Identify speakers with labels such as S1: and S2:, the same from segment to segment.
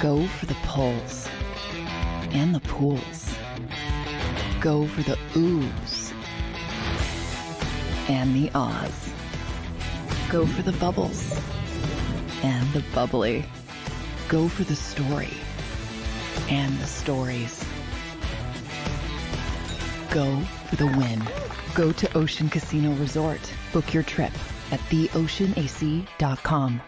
S1: Go for the pulls and the pools. Go for the oohs and the ahs. Go for the bubbles and the bubbly. Go for the story and the stories. Go for the win. Go to Ocean Casino Resort. Book your trip at theoceanac.com.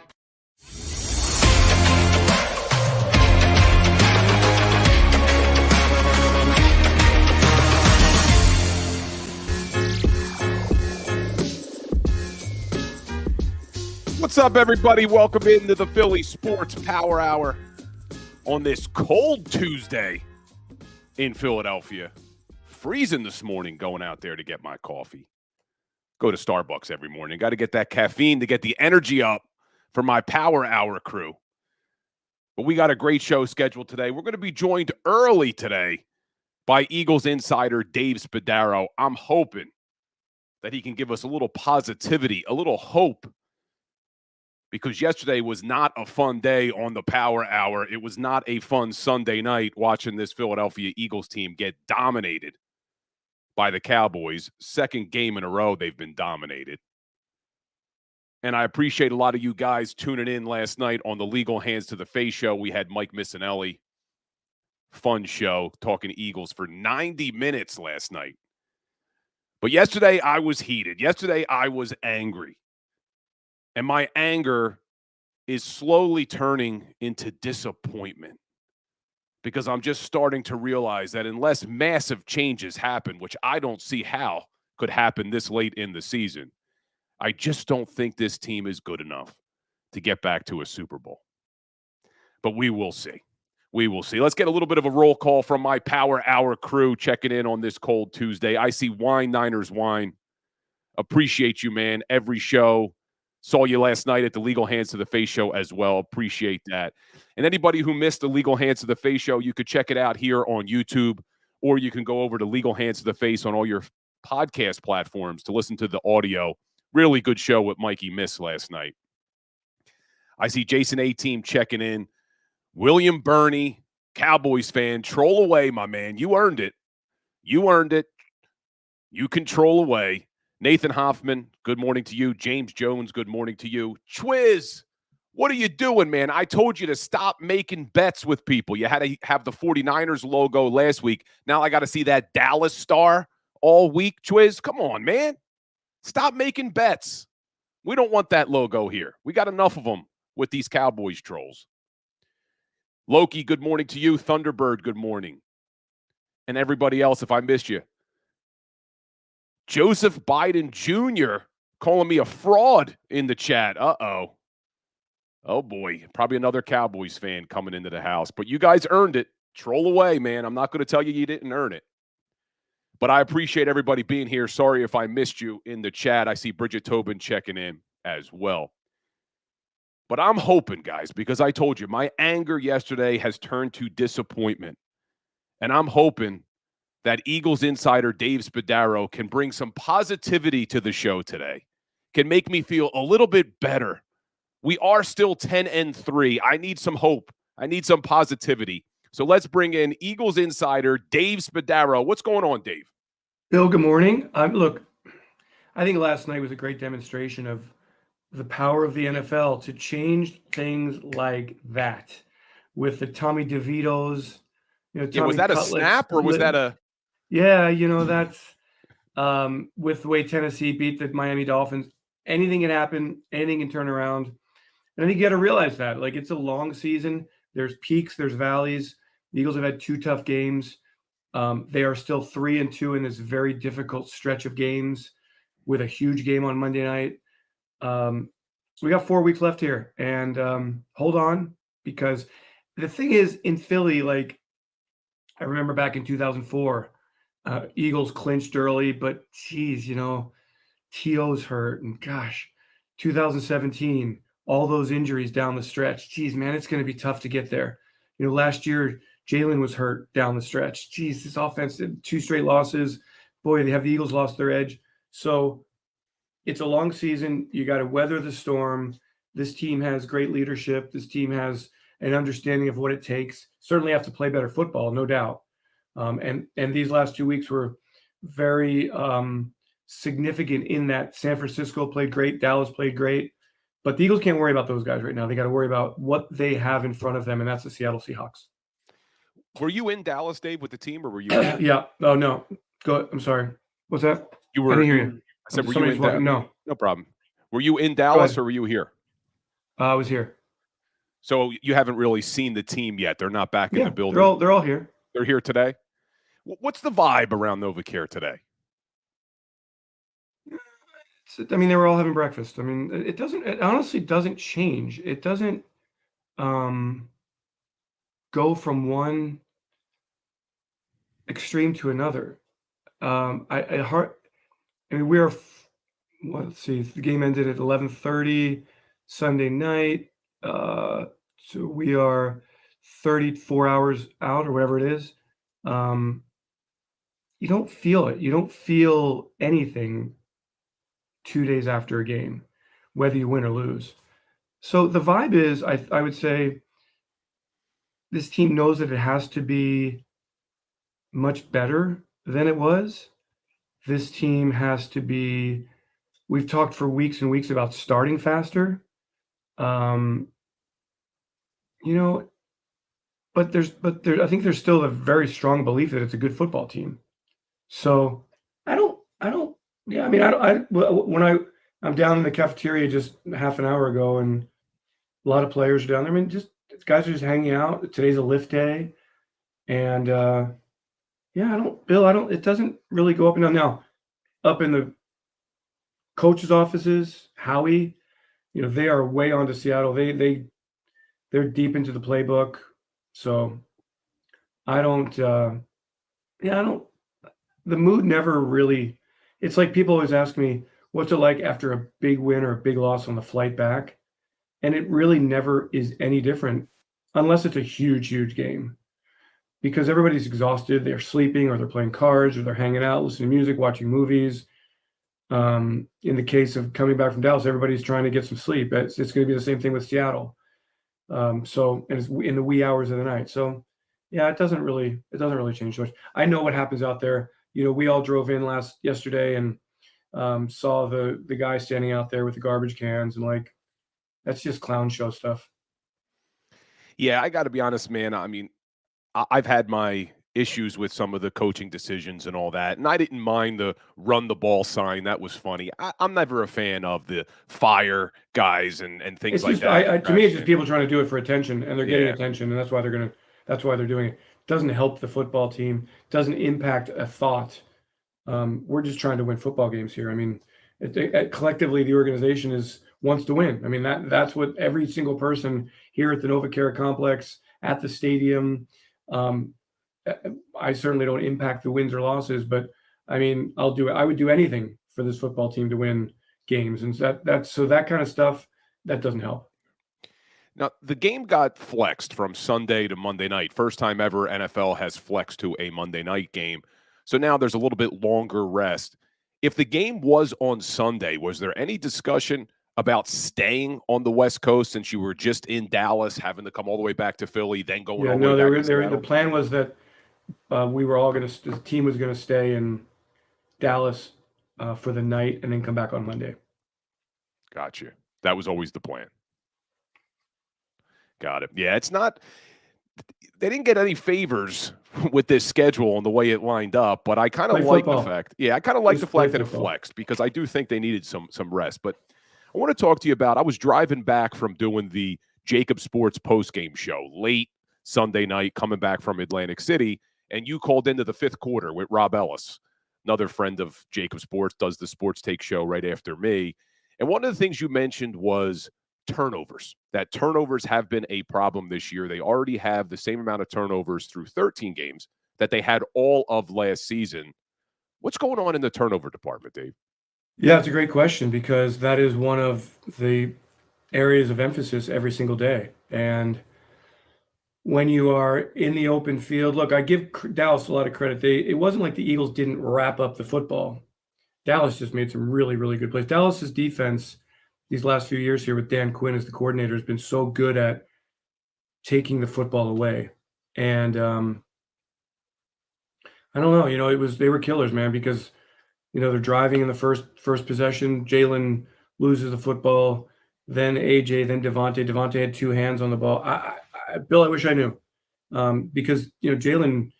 S2: What's up, everybody? Welcome into the Philly Sports Power Hour on this cold Tuesday in Philadelphia. Freezing this morning going out there to get my coffee. Go to Starbucks every morning. Got to get that caffeine to get the energy up for my Power Hour crew. But we got a great show scheduled today. We're going to be joined early today by Eagles insider Dave Spadaro. I'm hoping that he can give us a little positivity, a little hope, because yesterday was not a fun day on the Power Hour. It was not a fun Sunday night watching this Philadelphia Eagles team get dominated by the Cowboys. Second game in a row they've been dominated. And I appreciate a lot of you guys tuning in last night on the Legal Hands to the Face show. We had Mike Missinelli. Fun show, talking Eagles for 90 minutes last night. But yesterday I was heated. Yesterday I was angry. And my anger is slowly turning into disappointment because I'm just starting to realize that unless massive changes happen, which I don't see how could happen this late in the season, I just don't think this team is good enough to get back to a Super Bowl. But we will see. We will see. Let's get a little bit of a roll call from my Power Hour crew checking in on this cold Tuesday. I see Wine Niners Wine. Appreciate you, man. Every show. Saw you last night at the Legal Hands to the Face show as well. Appreciate that. And anybody who missed the Legal Hands to the Face show, you could check it out here on YouTube, or you can go over to Legal Hands to the Face on all your podcast platforms to listen to the audio. Really good show with Mikey Miss last night. I see Jason A-Team checking in. William Burney, Cowboys fan, troll away, my man. You earned it. You earned it. You can troll away. Nathan Hoffman, good morning to you. James Jones, good morning to you. Chwiz, what are you doing, man? I told you to stop making bets with people. You had to have the 49ers logo last week. Now I got to see that Dallas star all week. Chwiz, come on, man. Stop making bets. We don't want that logo here. We got enough of them with these Cowboys trolls. Loki, good morning to you. Thunderbird, good morning. And everybody else, if I missed you. Joseph Biden Jr. calling me a fraud in the chat. Uh-oh. Oh, boy. Probably another Cowboys fan coming into the house. But you guys earned it. Troll away, man. I'm not going to tell you you didn't earn it. But I appreciate everybody being here. Sorry if I missed you in the chat. I see Bridget Tobin checking in as well. But I'm hoping, guys, because I told you, my anger yesterday has turned to disappointment. And I'm hoping that Eagles insider Dave Spadaro can bring some positivity to the show today, can make me feel a little bit better. We are still 10-3. I need some hope. I need some positivity. So let's bring in Eagles insider Dave Spadaro. What's going on, Dave?
S3: Bill, good morning. Look, I think last night was a great demonstration of the power of the NFL to change things like that with the Tommy DeVitos.
S2: Was that a snap or was that a...
S3: Yeah, that's with the way Tennessee beat the Miami Dolphins. Anything can happen. Anything can turn around. And I think you got to realize that. Like, it's a long season. There's peaks. There's valleys. The Eagles have had 2 tough games. They are still 3-2 in this very difficult stretch of games with a huge game on Monday night. We got 4 weeks left here. And hold on, because the thing is, in Philly, like, I remember back in 2004, Eagles clinched early, but geez, T.O.'s hurt. And gosh, 2017, all those injuries down the stretch. Geez, man, it's going to be tough to get there. Last year, Jalen was hurt down the stretch. Geez, this offense did 2 straight losses. Boy, they have the Eagles lost their edge. So it's a long season. You got to weather the storm. This team has great leadership. This team has an understanding of what it takes. Certainly have to play better football, no doubt. And these last 2 weeks were very significant in that San Francisco played great, Dallas played great, but the Eagles can't worry about those guys right now. They got to worry about what they have in front of them, and that's the Seattle Seahawks.
S2: Were you in Dallas, Dave, with the team, or were you?
S3: Yeah. Oh no. Go. I'm sorry. What's that?
S2: You were.
S3: I didn't hear you.
S2: I said, were you in Dallas?
S3: No.
S2: No problem. Were you in Dallas or were you here?
S3: I was here.
S2: So you haven't really seen the team yet. They're not back in the building.
S3: They're all here.
S2: They're here today. What's the vibe around NovaCare today?
S3: I mean, they were all having breakfast. I mean, it honestly doesn't change. It doesn't go from one extreme to another. Let's see, the game ended at 11:30 Sunday night. So we are 34 hours out or whatever it is. You don't feel it. You don't feel anything 2 days after a game, whether you win or lose. So the vibe is, I would say, this team knows that it has to be much better than it was. This team has to be, we've talked for weeks and weeks about starting faster. But I think there's still a very strong belief that it's a good football team. So when I'm down in the cafeteria just half an hour ago and a lot of players are down there. I mean, just guys are just hanging out. Today's a lift day. And it doesn't really go up and down. Now, up in the coaches' offices, Howie, they are way on to Seattle. They're deep into the playbook. So the mood never really, it's like people always ask me, what's it like after a big win or a big loss on the flight back? And it really never is any different unless it's a huge, huge game. Because everybody's exhausted. They're sleeping or they're playing cards or they're hanging out, listening to music, watching movies. In the case of coming back from Dallas, everybody's trying to get some sleep. It's going to be the same thing with Seattle. And it's in the wee hours of the night. So, yeah, it doesn't really change much. I know what happens out there. We all drove in yesterday and saw the guy standing out there with the garbage cans and that's just clown show stuff.
S2: Yeah, I got to be honest, man. I mean, I've had my issues with some of the coaching decisions and all that, and I didn't mind the run the ball sign. That was funny. I'm never a fan of the fire guys and things like that.
S3: To me, it's just people trying to do it for attention, and they're getting attention, and that's why they're doing it. It doesn't help the football team. Doesn't impact a thought. We're just trying to win football games here. I mean, collectively, the organization wants to win. I mean, that's what every single person here at the NovaCare complex, at the stadium. I certainly don't impact the wins or losses, but I mean, I'll do it. I would do anything for this football team to win games, and that kind of stuff that doesn't help.
S2: Now, the game got flexed from Sunday to Monday night. First time ever NFL has flexed to a Monday night game. So now there's a little bit longer rest. If the game was on Sunday, was there any discussion about staying on the West Coast since you were just in Dallas, having to come all the way back to Philly, then going all the way back to Seattle?
S3: The plan was that the team was going to stay in Dallas for the night and then come back on Monday.
S2: Gotcha. That was always the plan. Got it. Yeah, it's not – they didn't get any favors with this schedule and the way it lined up, but I kind of like the fact – I kind of like the fact that it flexed because I do think they needed some rest. But I want to talk to you about – I was driving back from doing the JAKIB Sports postgame show late Sunday night, coming back from Atlantic City, and you called into the fifth quarter with Rob Ellis, another friend of JAKIB Sports, does the Sports Take show right after me. And one of the things you mentioned was – turnovers. That turnovers have been a problem this year. They already have the same amount of turnovers through 13 games that they had all of last season. What's going on in the turnover department, Dave?
S3: Yeah, it's a great question because that is one of the areas of emphasis every single day. And when you are in the open field, look, I give Dallas a lot of credit. It wasn't like the Eagles didn't wrap up the football. Dallas just made some really, really good plays. Dallas's defense these last few years here with Dan Quinn as the coordinator has been so good at taking the football away. And I don't know, they were killers, man, because they're driving in the first possession. Jalen loses the football, then AJ, then Devontae. Devontae had two hands on the ball. Bill, I wish I knew, because Jalen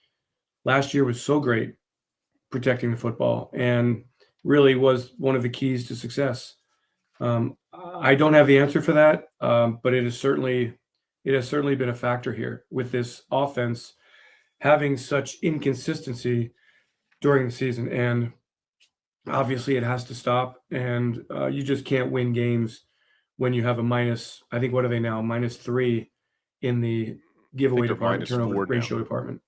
S3: last year was so great protecting the football and really was one of the keys to success. I don't have the answer for that, but it has certainly been a factor here with this offense having such inconsistency during the season, and obviously it has to stop. And you just can't win games when you have a minus. I think, what are they now? -3 in the giveaway department, turnover ratio department.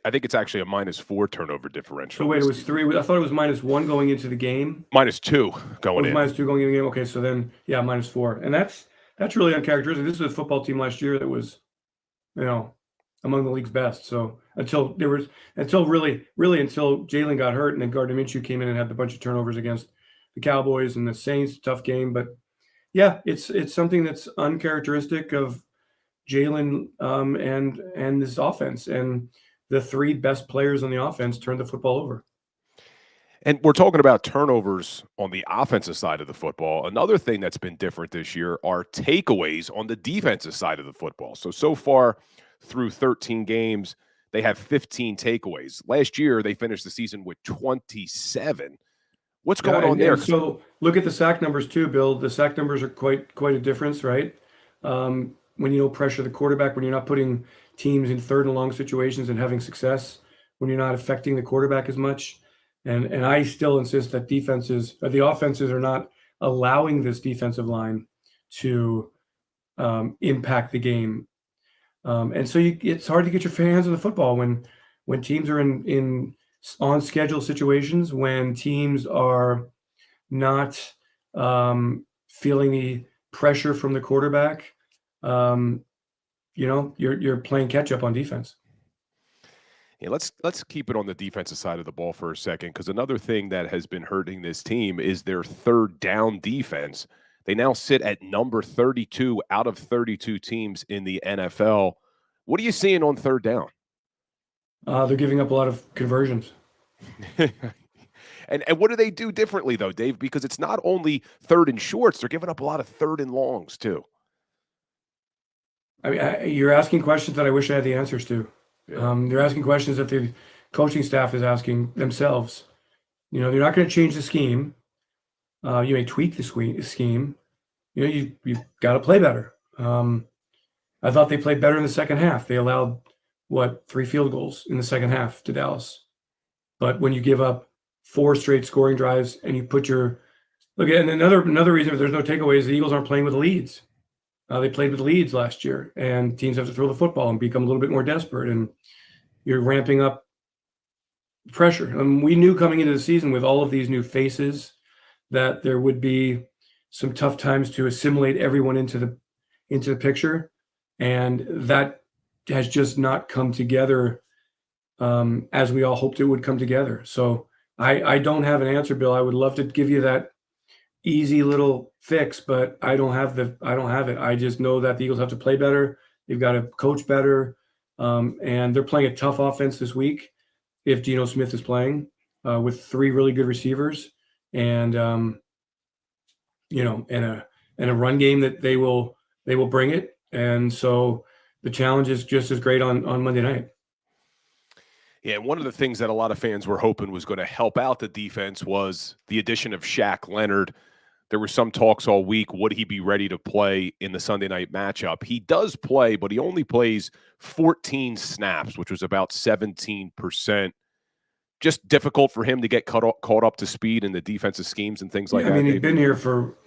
S2: I think it's actually a -4 turnover differential.
S3: So wait, it was 3. I thought it was -1 going into the game.
S2: -2 going in.
S3: -2 going into the game. Okay, so then -4, and that's really uncharacteristic. This is a football team last year that was, among the league's best. So until Jalen got hurt, and then Gardner Minshew came in and had a bunch of turnovers against the Cowboys and the Saints, tough game. But yeah, it's something that's uncharacteristic of Jalen and this offense. And the 3 best players on the offense turned the football over.
S2: And we're talking about turnovers on the offensive side of the football. Another thing that's been different this year are takeaways on the defensive side of the football. So far through 13 games, they have 15 takeaways. Last year, they finished the season with 27. What's going on there?
S3: So look at the sack numbers too, Bill. The sack numbers are quite a difference, right? When you don't pressure the quarterback, when you're not putting teams in 3rd and long situations and having success, when you're not affecting the quarterback as much. And I still insist that the offenses are not allowing this defensive line to impact the game. And so it's hard to get your hands on the football when teams are in on schedule situations, when teams are not feeling the pressure from the quarterback. You're playing catch up on defense.
S2: Yeah, let's keep it on the defensive side of the ball for a second, because another thing that has been hurting this team is their 3rd down defense. They now sit at number 32 out of 32 teams in the NFL. What are you seeing on 3rd down?
S3: They're giving up a lot of conversions.
S2: And what do they do differently, though, Dave? Because it's not only 3rd and shorts; they're giving up a lot of 3rd and longs too.
S3: I mean, you're asking questions that I wish I had the answers to. Yeah. They're asking questions that the coaching staff is asking themselves. They're not going to change the scheme. You may tweak the scheme. You've got to play better. I thought they played better in the second half. They allowed 3 field goals in the second half to Dallas. But when you give up 4 straight scoring drives and you put and another reason if there's no takeaways, the Eagles aren't playing with leads. They played with leads last year, and teams have to throw the football and become a little bit more desperate, and you're ramping up pressure. We knew coming into the season with all of these new faces that there would be some tough times to assimilate everyone into the picture, and that has just not come together as we all hoped it would come together. So I don't have an answer, Bill. I would love to give you that easy little fix, but I don't have it. I just know that the Eagles have to play better. They've got to coach better. And they're playing a tough offense this week if Geno Smith is playing with 3 really good receivers and and a run game that they will bring it. And so the challenge is just as great on Monday night.
S2: Yeah, one of the things that a lot of fans were hoping was going to help out the defense was the addition of Shaq Leonard. There were some talks all week. Would he be ready to play in the Sunday night matchup? He does play, but he only plays 14 snaps, which was about 17%. Just difficult for him to get caught up to speed in the defensive schemes and things like that.
S3: He's been here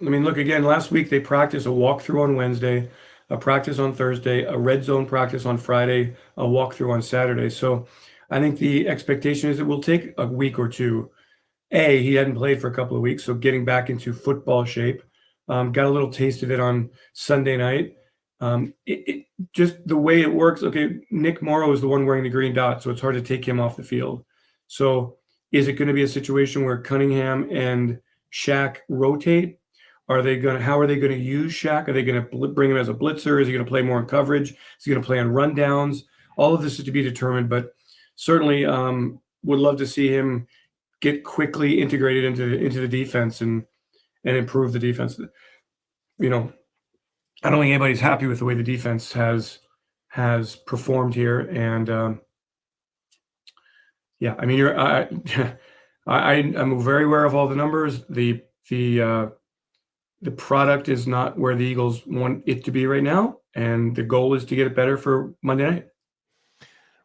S3: look, again, last week they practiced a walkthrough on Wednesday, a practice on Thursday, a red zone practice on Friday, a walkthrough on Saturday. So I think the expectation is it will take a week or two. He hadn't played for a couple of weeks, so getting back into football shape. Got a little taste of it on Sunday night. It just the way it works. Okay, Nick Morrow is the one wearing the green dot, so it's hard to take him off the field. So is it going to be a situation where Cunningham and Shaq rotate? How are they going to use Shaq? Are they going to bring him as a blitzer? Is he going to play more in coverage? Is he going to play on rundowns? All of this is to be determined, but certainly would love to see him get quickly integrated into the defense and improve the defense. You know, I don't think anybody's happy with the way the defense has performed here, and yeah, I mean, I'm very aware of all the numbers. The product is not where the Eagles want it to be right now, and the goal is to get it better for Monday night.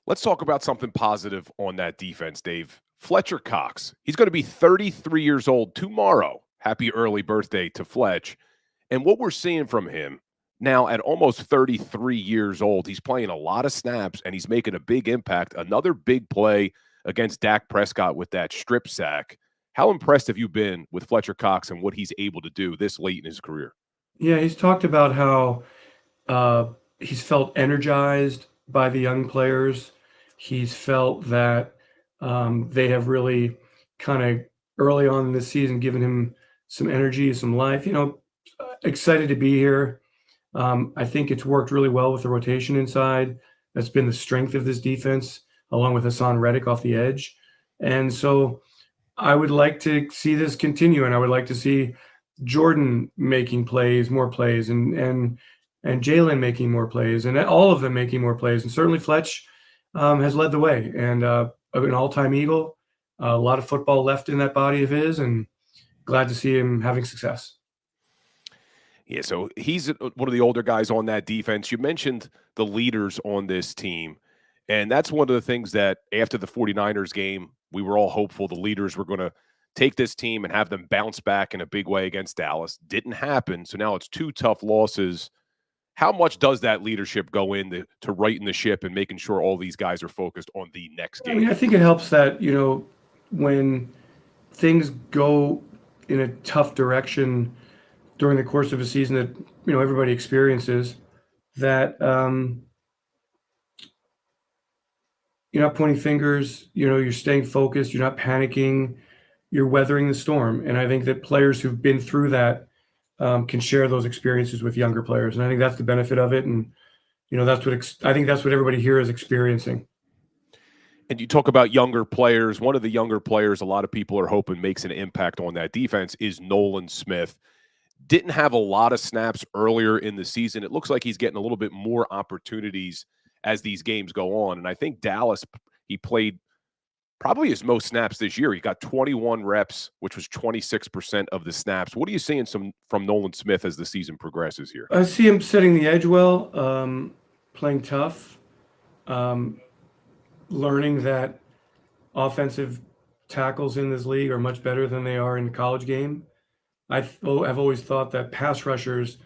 S2: Let's talk about something positive on that defense, Dave. Fletcher Cox, he's going to be 33 years old tomorrow. Happy early birthday to Fletch. And what we're seeing from him now at almost 33 years old, he's playing a lot of snaps and he's making a big impact. Another big play against Dak Prescott with that strip sack. How impressed have you been with Fletcher Cox and what he's able to do this late in his career?
S3: Yeah, he's talked about how he's felt energized by the young players. He's felt that they have really kind of early on in this season given him some energy, some life. Excited to be here. I think it's worked really well with the rotation inside. That's been the strength of this defense, along with Hassan Reddick off the edge. And so I would like to see this continue, and I would like to see Jordan making plays, more plays, and Jalen making more plays, and all of them making more plays. And certainly Fletch has led the way, and an all-time Eagle, a lot of football left in that body of his, and glad to see him having success.
S2: Yeah, so he's one of the older guys on that defense. You mentioned the leaders on this team, and that's one of the things that after the 49ers game, we were all hopeful the leaders were going to take this team and have them bounce back in a big way against Dallas. Didn't happen, so now it's 2 tough losses. How much does that leadership go into righting the ship and making sure all these guys are focused on the next game?
S3: I mean, I think it helps that, when things go in a tough direction during the course of a season that, everybody experiences, that you're not pointing fingers, you're staying focused, you're not panicking, you're weathering the storm. And I think that players who've been through that can share those experiences with younger players. And I think that's the benefit of it. And, I think that's what everybody here is experiencing.
S2: And you talk about younger players. One of the younger players a lot of people are hoping makes an impact on that defense is Nolan Smith. Didn't have a lot of snaps earlier in the season. It looks like he's getting a little bit more opportunities as these games go on. And I think Dallas, he played probably his most snaps this year. He got 21 reps, which was 26% of the snaps. What are you seeing from Nolan Smith as the season progresses here?
S3: I see him setting the edge well, playing tough, learning that offensive tackles in this league are much better than they are in the college game. I've always thought that pass rushers,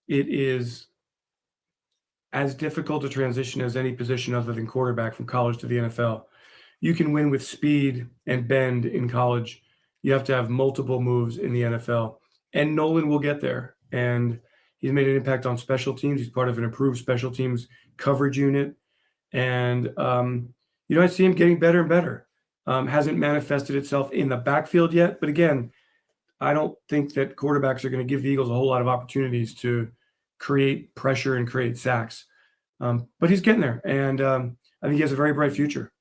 S3: it is as difficult to transition as any position other than quarterback from college to the NFL. You can win with speed and bend in college. You have to have multiple moves in the NFL. And Nolan will get there. And he's made an impact on special teams. He's part of an improved special teams coverage unit. And, I see him getting better and better. Hasn't manifested itself in the backfield yet. But again, I don't think that quarterbacks are going to give the Eagles a whole lot of opportunities to create pressure and create sacks. But he's getting there. And I think he has a very bright future.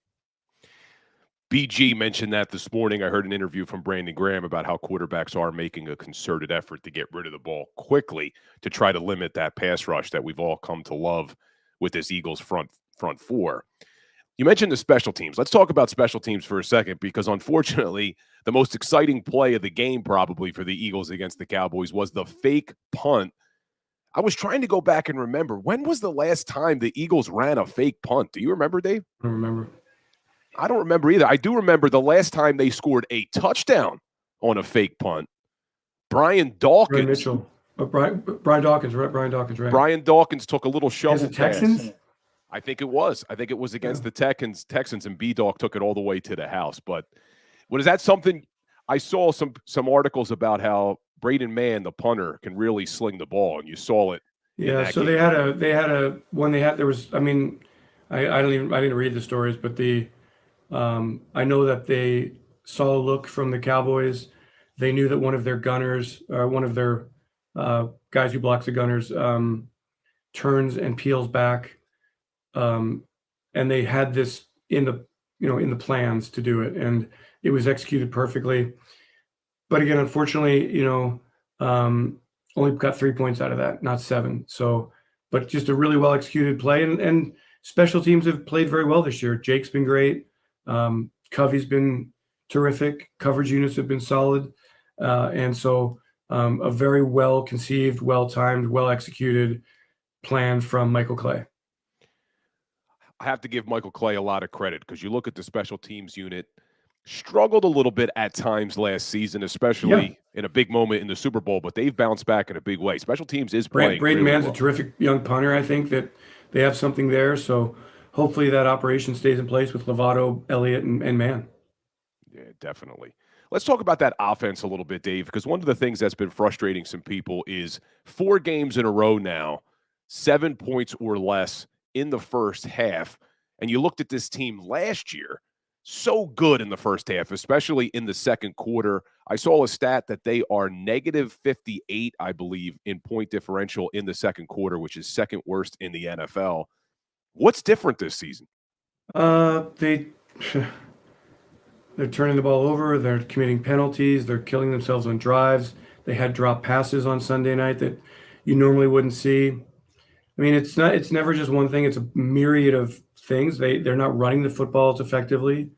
S2: BG mentioned that this morning. I heard an interview from Brandon Graham about how quarterbacks are making a concerted effort to get rid of the ball quickly to try to limit that pass rush that we've all come to love with this Eagles front four. You mentioned the special teams. Let's talk about special teams for a second, because unfortunately, the most exciting play of the game probably for the Eagles against the Cowboys was the fake punt. I was trying to go back and remember, when was the last time the Eagles ran a fake punt? Do you remember, Dave?
S3: I don't remember.
S2: I don't remember either. I do remember the last time they scored a touchdown on a fake punt. Brian Dawkins.
S3: Brian Mitchell. Brian Dawkins, right? Brian Dawkins, right?
S2: Brian Dawkins took a little shovel
S3: As the Texans?
S2: pass. I think it was. Against the Texans, and B-Dawk took it all the way to the house. But what is that something? I saw some articles about how Braden Mann, the punter, can really sling the ball, and you saw it.
S3: Yeah, so game. I didn't read the stories, but I know that they saw a look from the Cowboys. They knew that one of their gunners, one of their guys who blocks the gunners, turns and peels back. And they had this in the plans to do it, and it was executed perfectly. But again, unfortunately, only got 3 points out of that, not 7. So, but just a really well executed play, and special teams have played very well this year. Jake's been great. Covey's been terrific. Coverage units have been solid. And so a very well conceived, well timed, well executed plan from Michael Clay.
S2: I have to give Michael Clay a lot of credit because you look at the special teams unit, struggled a little bit at times last season, especially in a big moment in the Super Bowl, but they've bounced back in a big way. Special teams is playing
S3: Braden
S2: really
S3: Mann's
S2: well.
S3: a terrific young punter. I think that they have something there. So hopefully that operation stays in place with Lovato, Elliott, and Mann.
S2: Yeah, definitely. Let's talk about that offense a little bit, Dave, because one of the things that's been frustrating some people is 4 games in a row now, 7 points or less in the first half. And you looked at this team last year, so good in the first half, especially in the second quarter. I saw a stat that they are negative 58, I believe, in point differential in the second quarter, which is second worst in the NFL. What's different this season?
S3: They're turning the ball over. They're committing penalties. They're killing themselves on drives. They had drop passes on Sunday night that you normally wouldn't see. I mean, it's never just one thing. It's a myriad of things. They're not running the football as effectively.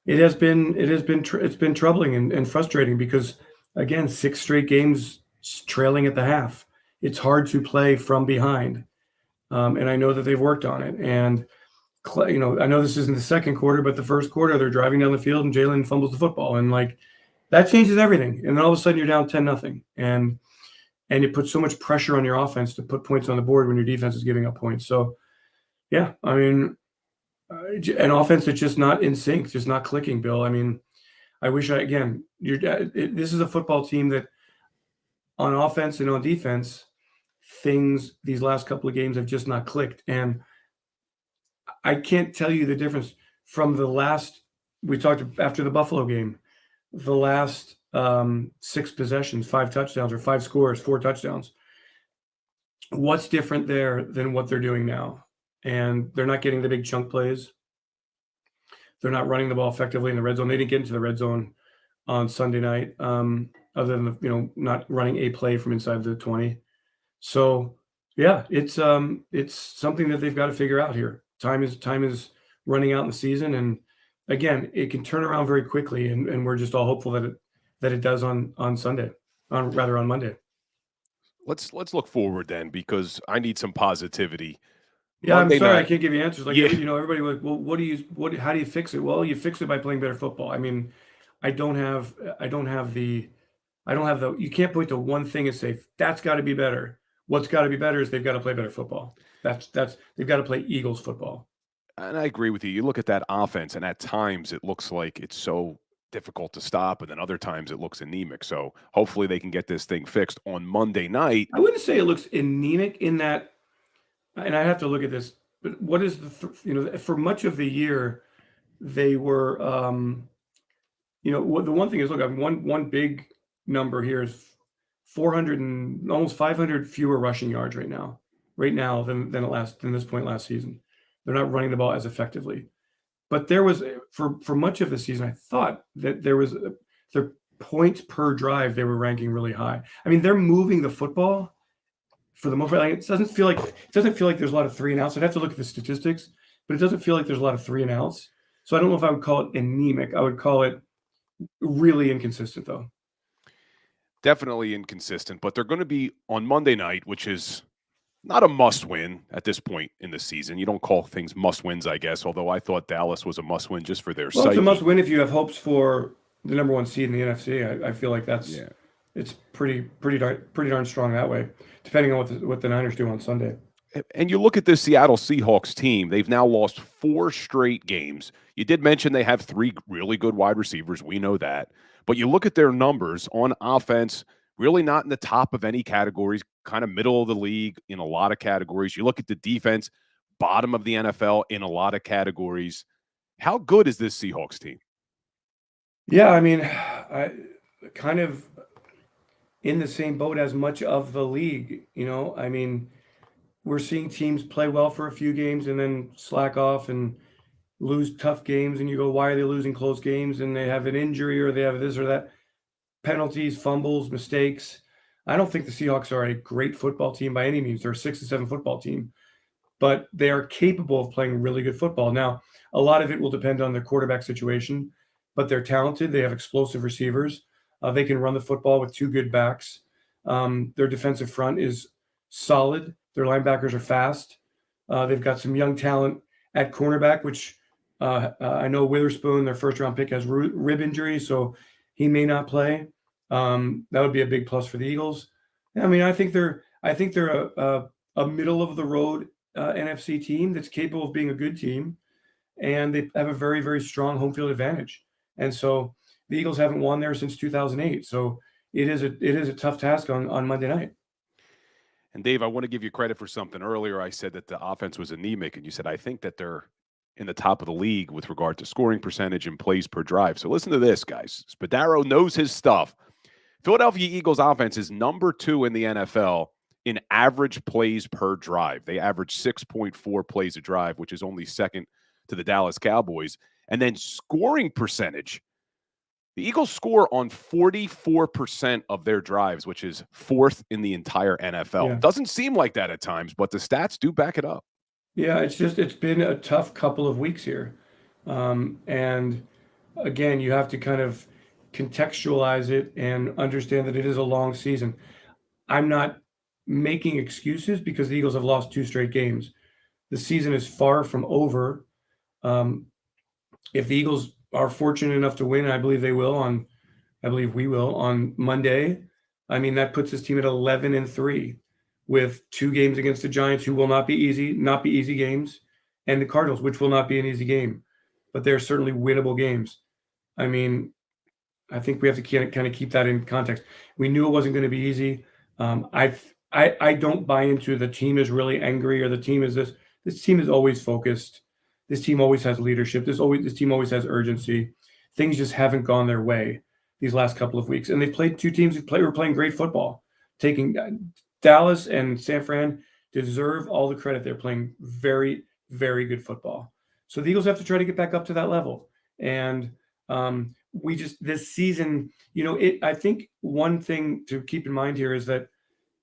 S3: It's been troubling and frustrating because, again, 6 straight games trailing at the half. It's hard to play from behind. And I know that they've worked on it. And I know this isn't the second quarter, but the first quarter, they're driving down the field and Jalen fumbles the football. And that changes everything. And then all of a sudden you're down 10-0. And it puts so much pressure on your offense to put points on the board when your defense is giving up points. So, yeah, I mean, an offense that's just not in sync, just not clicking, Bill. I mean, I wish this is a football team that on offense and on defense, these last couple of games have just not clicked. And I can't tell you the difference from we talked after the Buffalo game, the last 6 possessions, 5 touchdowns, or 5 scores, 4 touchdowns. What's different there than what they're doing now? And they're not getting the big chunk plays. They're not running the ball effectively in the red zone. They didn't get into the red zone on Sunday night, other than not running a play from inside the 20. So yeah, it's something that they've got to figure out here. Time is running out in the season, and again, it can turn around very quickly, and we're just all hopeful that it does on Monday.
S2: Let's look forward then, because I need some positivity.
S3: Yeah,
S2: Monday
S3: I'm sorry
S2: night,
S3: I can't give you answers. Everybody was like, well, how do you fix it? Well, you fix it by playing better football. I mean, I don't have the you can't point to one thing and say that's got to be better. What's got to be better is they've got to play better football. That's they've got to play Eagles football.
S2: And I agree with you. You look at that offense, and at times it looks like it's so difficult to stop, and then other times it looks anemic. So hopefully they can get this thing fixed on Monday night.
S3: I wouldn't say it looks anemic in that, and I have to look at this, but what is for much of the year, they were, the one thing is, look, one big number here is 400 and almost 500 fewer rushing yards right now than this point last season. They're not running the ball as effectively. But there was, for much of the season, I thought that their points per drive, they were ranking really high. I mean, they're moving the football for the most part. It doesn't feel like there's a lot of 3 and outs. I'd have to look at the statistics, but it doesn't feel like there's a lot of 3 and outs. So I don't know if I would call it anemic. I would call it really inconsistent, though.
S2: Definitely inconsistent, but they're going to be on Monday night, which is not a must-win at this point in the season. You don't call things must-wins, I guess, although I thought Dallas was a must-win just for their psyche.
S3: It's a must-win if you have hopes for the number 1 seed in the NFC. I feel like it's pretty darn strong that way, depending on what the Niners do on Sunday.
S2: And you look at this Seattle Seahawks team, they've now lost 4 straight games. You did mention they have 3 really good wide receivers. We know that. But you look at their numbers on offense, really not in the top of any categories, kind of middle of the league in a lot of categories. You look at the defense, bottom of the NFL in a lot of categories. How good is this Seahawks team?
S3: Yeah, I mean, in the same boat as much of the league. I mean, we're seeing teams play well for a few games and then slack off and lose tough games. And you go, why are they losing close games? And they have an injury or they have this or that. Penalties, fumbles, mistakes. I don't think the Seahawks are a great football team by any means. They're a 6-7 football team, but they are capable of playing really good football. Now, a lot of it will depend on their quarterback situation, but they're talented. They have explosive receivers. They can run the football with two good backs. Their defensive front is solid. Their linebackers are fast. They've got some young talent at cornerback, which I know Witherspoon, their first-round pick, has rib injury, so he may not play. That would be a big plus for the Eagles. I mean, I think they're a middle of the road NFC team that's capable of being a good team, and they have a very, very strong home field advantage. And so the Eagles haven't won there since 2008. So it is a tough task on Monday night.
S2: And Dave, I want to give you credit for something. Earlier, I said that the offense was anemic, and you said, I think that they're in the top of the league with regard to scoring percentage and plays per drive. So listen to this, guys. Spadaro knows his stuff. Philadelphia Eagles offense is number 2 in the NFL in average plays per drive. They average 6.4 plays a drive, which is only second to the Dallas Cowboys. And then scoring percentage. The Eagles score on 44% of their drives, which is 4th in the entire NFL.
S3: Yeah.
S2: Doesn't seem like that at times, but the stats do back it up.
S3: Yeah, it's been a tough couple of weeks here. And again, you have to kind of contextualize it and understand that it is a long season. I'm not making excuses because the Eagles have lost 2 straight games. The season is far from over. If the Eagles are fortunate enough to win, and I believe we will on Monday, I mean, that puts this team at 11-3 with 2 games against the Giants, who will not be easy games, and the Cardinals, which will not be an easy game, but they're certainly winnable games. I mean, I think we have to kind of keep that in context. We knew it wasn't going to be easy. I don't buy into the team is really angry or the team is this. This team is always focused. This team always has leadership. This team always has urgency. Things just haven't gone their way these last couple of weeks. And they've played 2 teams who were playing great football. Dallas and San Fran deserve all the credit. They're playing very, very good football. So the Eagles have to try to get back up to that level. And this season, I think one thing to keep in mind here is that,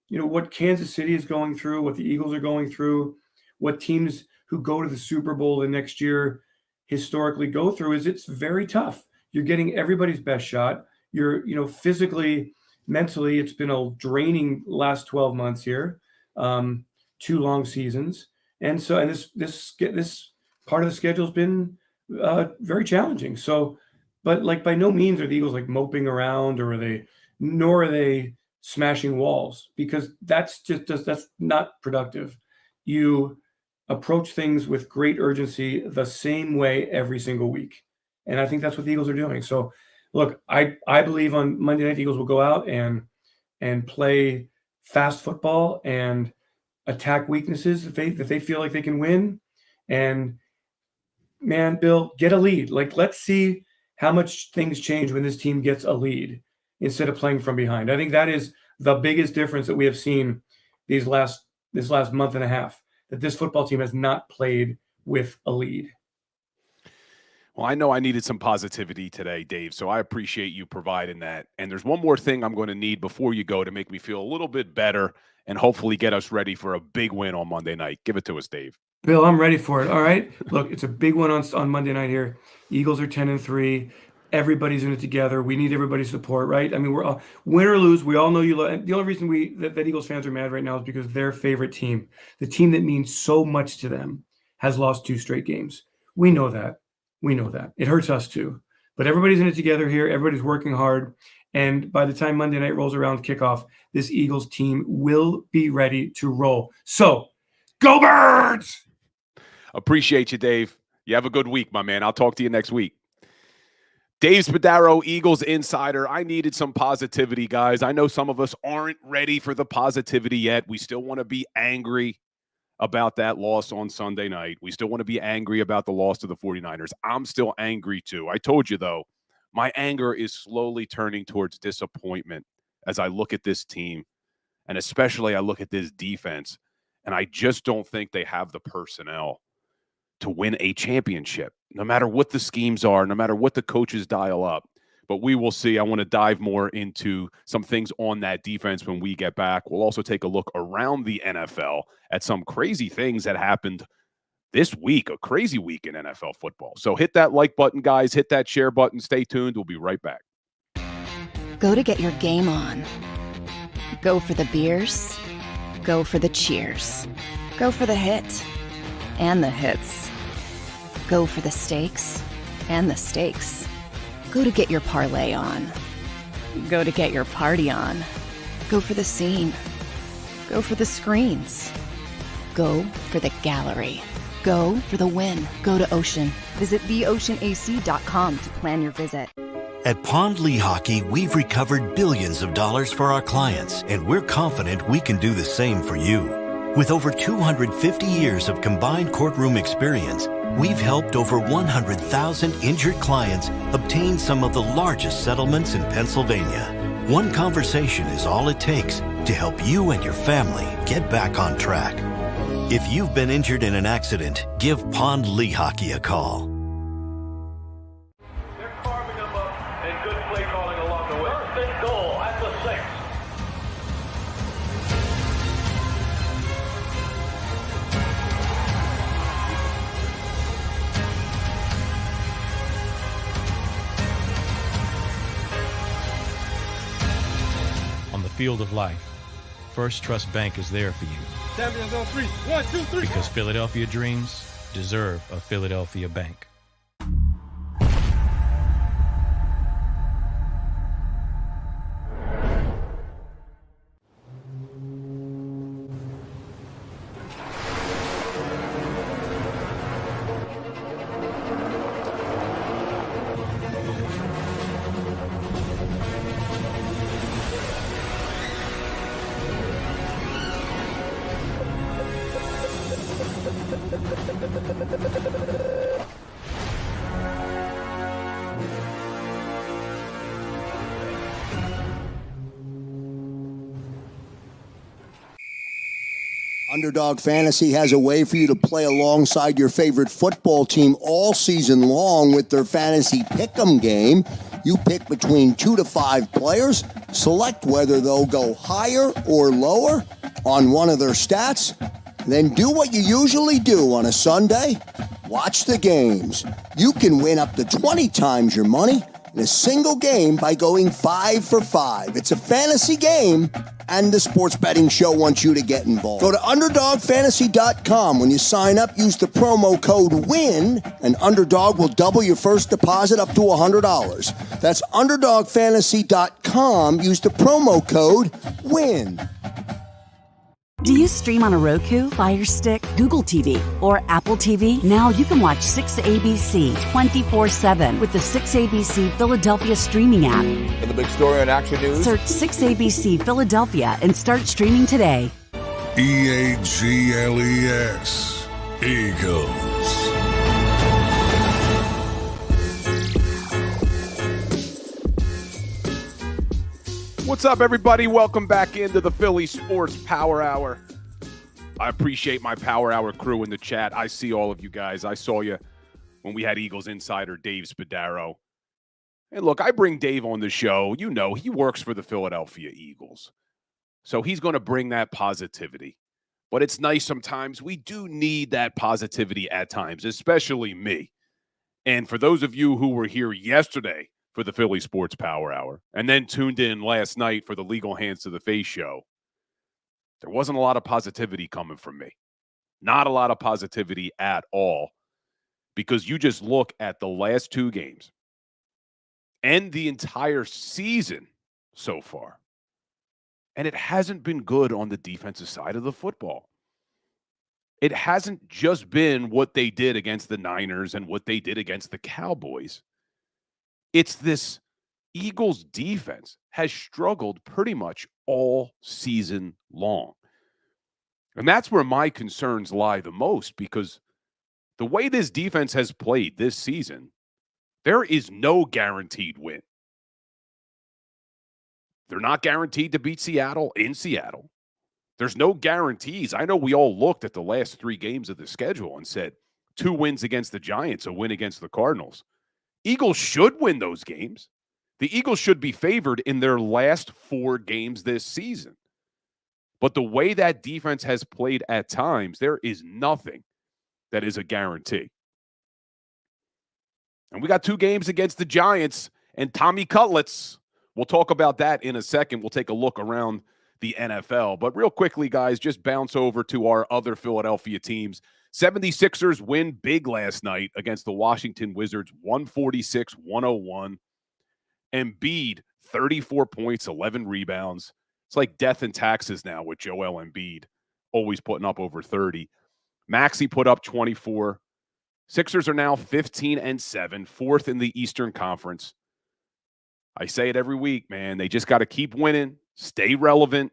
S3: what Kansas City is going through, what the Eagles are going through, what teams who go to the Super Bowl the next year historically go through is it's very tough. You're getting everybody's best shot. You're, physically, mentally, it's been a draining last 12 months here, 2 long seasons. And so, and this part of the schedule has been very challenging. So, but like by no means are the Eagles like moping around nor are they smashing walls, because that's not productive. You approach things with great urgency the same way every single week. And I think that's what the Eagles are doing. So look, I believe on Monday night, the Eagles will go out and play fast football and attack weaknesses that they feel like they can win. And man, Bill, get a lead. Like, let's see how much things change when this team gets a lead instead of playing from behind. I think that is the biggest difference that we have seen this last month and a half, that this football team has not played with a lead.
S2: Well, I know I needed some positivity today, Dave, so I appreciate you providing that. And there's one more thing I'm going to need before you go to make me feel a little bit better and hopefully get us ready for a big win on Monday night. Give it to us, Dave.
S3: Bill, I'm ready for it. All right. Look, it's a big one on Monday night here. Eagles are 10-3. Everybody's in it together. We need everybody's support, right? I mean, we're all, win or lose, we all know you love. The only reason that Eagles fans are mad right now is because their favorite team, the team that means so much to them, has lost 2 straight games. We know that. It hurts us too. But everybody's in it together here. Everybody's working hard. And by the time Monday night rolls around, kickoff, this Eagles team will be ready to roll. So, go Birds!
S2: Appreciate you, Dave. You have a good week, my man. I'll talk to you next week. Dave Spadaro, Eagles Insider. I needed some positivity, guys. I know some of us aren't ready for the positivity yet. We still want to be angry about that loss on Sunday night. We still want to be angry about the loss to the 49ers. I'm still angry too. I told you, though, my anger is slowly turning towards disappointment as I look at this team, and especially I look at this defense, and I just don't think they have the personnel to win a championship, no matter what the schemes are, no matter what the coaches dial up. But we will see. I want to dive more into some things on that defense when we get back. We'll also take a look around the NFL at some crazy things that happened this week, a crazy week in NFL football. So hit that like button, guys. Hit that share button. Stay tuned. We'll be right back.
S1: Go to get your game on. Go for the beers. Go for the cheers. Go for the hit and the hits. Go for the stakes and the stakes. Go to get your parlay on. Go to get your party on. Go for the scene. Go for the screens. Go for the gallery. Go for the win. Go to Ocean. Visit theoceanac.com to plan your visit.
S4: At Pond Lehocky, we've recovered billions of dollars for our clients, and we're confident we can do the same for you. With over 250 years of combined courtroom experience, we've helped over 100,000 injured clients obtain some of the largest settlements in Pennsylvania. One conversation is all it takes to help you and your family get back on track. If you've been injured in an accident, give Pond Lehocky a call.
S5: They're carving them up and good play calling along the way. First and goal at the 6.
S6: On the field of life, First Trust Bank is there for you.
S7: Champions on 3. 1, 2, 3.
S6: Because Philadelphia dreams deserve a Philadelphia bank.
S8: Underdog Fantasy has a way for you to play alongside your favorite football team all season long with their Fantasy Pick'em game. You pick between 2 to 5 players, select whether they'll go higher or lower on one of their stats, then do what you usually do on a Sunday, watch the games. You can win up to 20 times your money in a single game by going 5 for 5. It's a fantasy game, and the Sports Betting Show wants you to get involved. Go to UnderdogFantasy.com. When you sign up, use the promo code WIN, and Underdog will double your first deposit up to $100. That's UnderdogFantasy.com. Use the promo code WIN.
S9: Do you stream on a Roku, Fire Stick, Google TV, or Apple TV? Now you can watch 6ABC 24/7 with the 6ABC Philadelphia streaming app.
S10: And the big story on Action News?
S9: Search 6ABC Philadelphia and start streaming today.
S11: EAGLES, Eagles.
S2: What's up, everybody? Welcome back into the Philly Sports Power Hour. I appreciate my Power Hour crew in the chat. I see all of you guys. I saw you when we had Eagles insider Dave Spadaro. And look, I bring Dave on the show. You know, he works for the Philadelphia Eagles. So he's going to bring that positivity. But it's nice sometimes. We do need that positivity at times, especially me. And for those of you who were here yesterday for the Philly Sports Power Hour, and then tuned in last night for the Legal Hands to the Face show, there wasn't a lot of positivity coming from me. Not a lot of positivity at all, because you just look at the last 2 games and the entire season so far, and it hasn't been good on the defensive side of the football. It hasn't just been what they did against the Niners and what they did against the Cowboys. It's this Eagles defense has struggled pretty much all season long. And that's where my concerns lie the most, because the way this defense has played this season, there is no guaranteed win. They're not guaranteed to beat Seattle in Seattle. There's no guarantees. I know we all looked at the last 3 games of the schedule and said 2 wins against the Giants, a win against the Cardinals. Eagles should win those games. The Eagles should be favored in their last 4 games this season. But the way that defense has played at times, there is nothing that is a guarantee. And we got 2 games against the Giants and Tommy Cutlets. We'll talk about that in a second. We'll take a look around the NFL. But real quickly, guys, just bounce over to our other Philadelphia teams. 76ers win big last night against the Washington Wizards, 146-101. Embiid, 34 points, 11 rebounds. It's like death and taxes now with Joel Embiid, always putting up over 30. Maxey put up 24. Sixers are now 15-7, 4th in the Eastern Conference. I say it every week, man. They just got to keep winning, stay relevant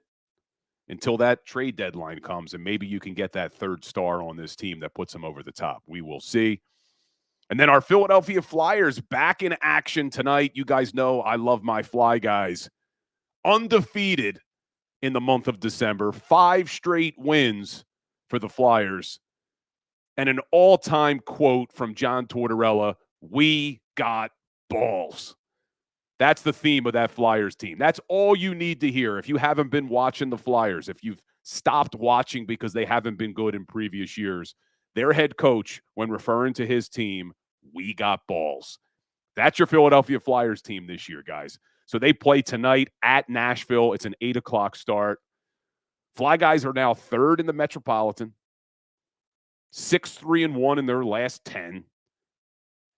S2: until that trade deadline comes, and maybe you can get that 3rd star on this team that puts them over the top. We will see. And then our Philadelphia Flyers back in action tonight. You guys know I love my Fly guys. Undefeated in the month of December. 5 straight wins for the Flyers. And an all-time quote from John Tortorella, "We got balls." That's the theme of that Flyers team. That's all you need to hear. If you haven't been watching the Flyers, if you've stopped watching because they haven't been good in previous years, their head coach, when referring to his team, "We got balls." That's your Philadelphia Flyers team this year, guys. So they play tonight at Nashville. It's an 8 o'clock start. Fly guys are now 3rd in the Metropolitan, 6-3-1 in their last 10.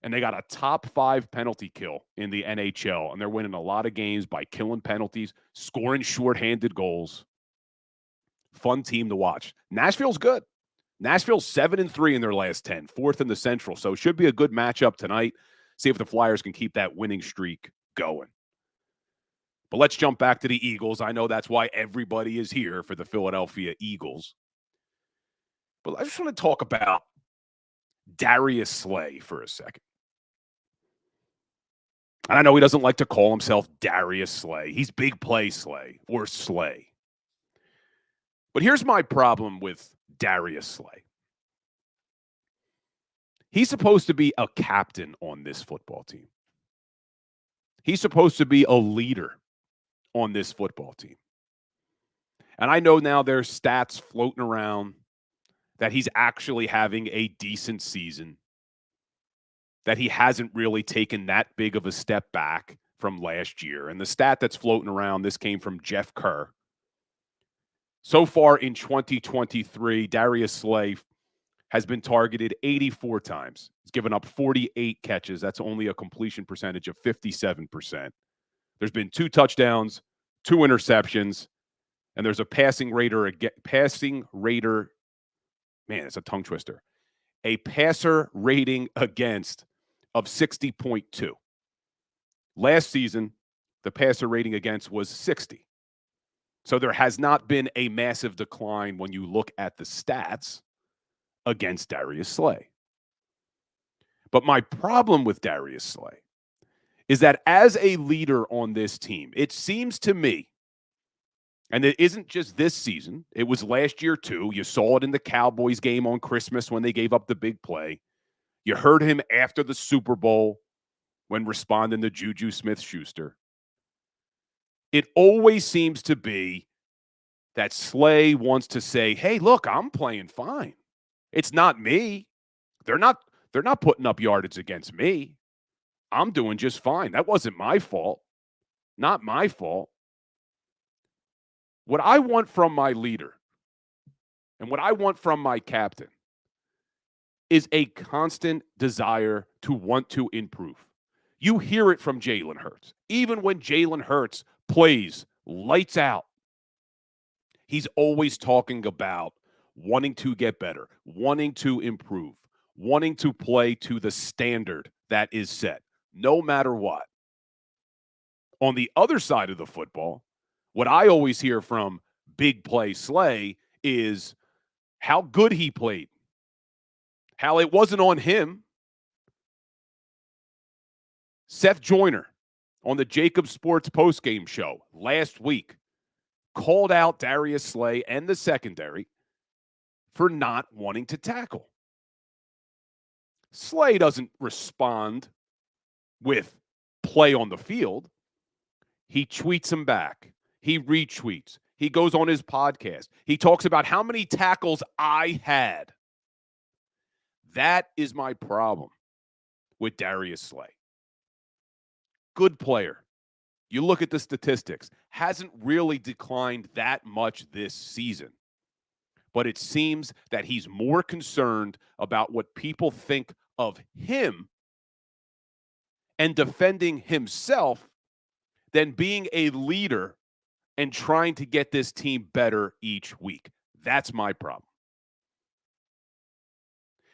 S2: And they got a top 5 penalty kill in the NHL. And they're winning a lot of games by killing penalties, scoring shorthanded goals. Fun team to watch. Nashville's good. Nashville's 7-3 in their last 10, 4th in the Central. So it should be a good matchup tonight. See if the Flyers can keep that winning streak going. But let's jump back to the Eagles. I know that's why everybody is here for the Philadelphia Eagles. But I just want to talk about Darius Slay for a second. And I know he doesn't like to call himself Darius Slay. He's Big Play Slay or Slay. But here's my problem with Darius Slay. He's supposed to be a captain on this football team. He's supposed to be a leader on this football team. And I know now there's stats floating around that he's actually having a decent season, that he hasn't really taken that big of a step back from last year. And the stat that's floating around, this came from Jeff Kerr. So far in 2023, Darius Slay has been targeted 84 times. He's given up 48 catches. That's only a completion percentage of 57%. There's been 2 touchdowns, 2 interceptions, and there's a passing rater, man, it's a tongue twister, a passer rating against of 60.2. Last season, the passer rating against was 60. So there has not been a massive decline when you look at the stats against Darius Slay. But my problem with Darius Slay is that as a leader on this team, it seems to me, and it isn't just this season, it was last year too. You saw it in the Cowboys game on Christmas when they gave up the big play. You heard him after the Super Bowl when responding to Juju Smith-Schuster. It always seems to be that Slay wants to say, hey, look, I'm playing fine. It's not me. They're not putting up yardage against me. I'm doing just fine. That wasn't my fault. Not my fault. What I want from my leader and what I want from my captain is a constant desire to want to improve. You hear it from Jalen Hurts. Even when Jalen Hurts plays lights out, he's always talking about wanting to get better, wanting to improve, wanting to play to the standard that is set, no matter what. On the other side of the football, what I always hear from Big Play Slay is how good he played, how it wasn't on him. Seth Joyner on the JAKIB Sports postgame show last week called out Darius Slay and the secondary for not wanting to tackle. Slay doesn't respond with play on the field. He tweets him back. He retweets. He goes on his podcast. He talks about how many tackles I had. That is my problem with Darius Slay. Good player. You look at the statistics. Hasn't really declined that much this season. But it seems that he's more concerned about what people think of him and defending himself than being a leader and trying to get this team better each week. That's my problem.